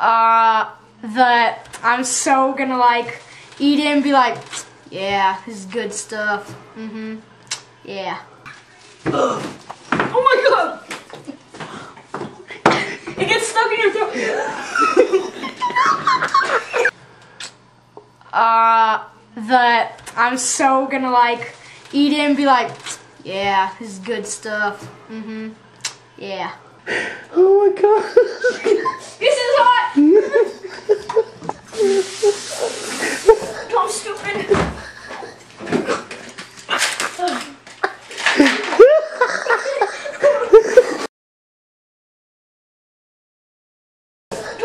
That I'm so gonna like eat it and be like, yeah, this is good stuff. Yeah. Oh my god! It gets stuck in your throat. That I'm so gonna like eat it and be like, yeah, this is good stuff. Yeah. Oh my god. This is hot! I'm stupid.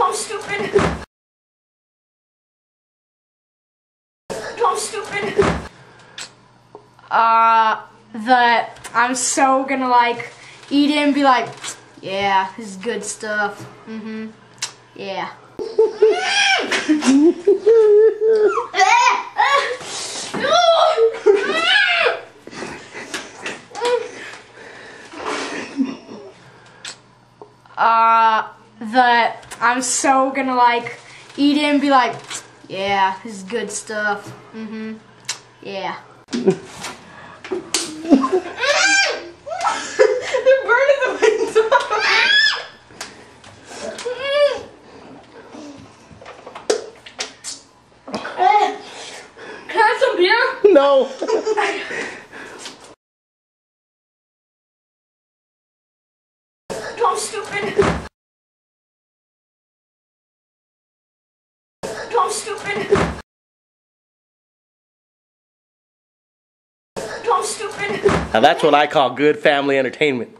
I'm stupid. I'm stupid. That I'm so gonna like eat it and be like, yeah, this is good stuff. Yeah. That I'm so gonna like eat it and be like, yeah, this is good stuff. Yeah. They're burning the window. Can I have some beer? No. I'm stupid. I'm stupid. I'm stupid. Now that's what I call good family entertainment.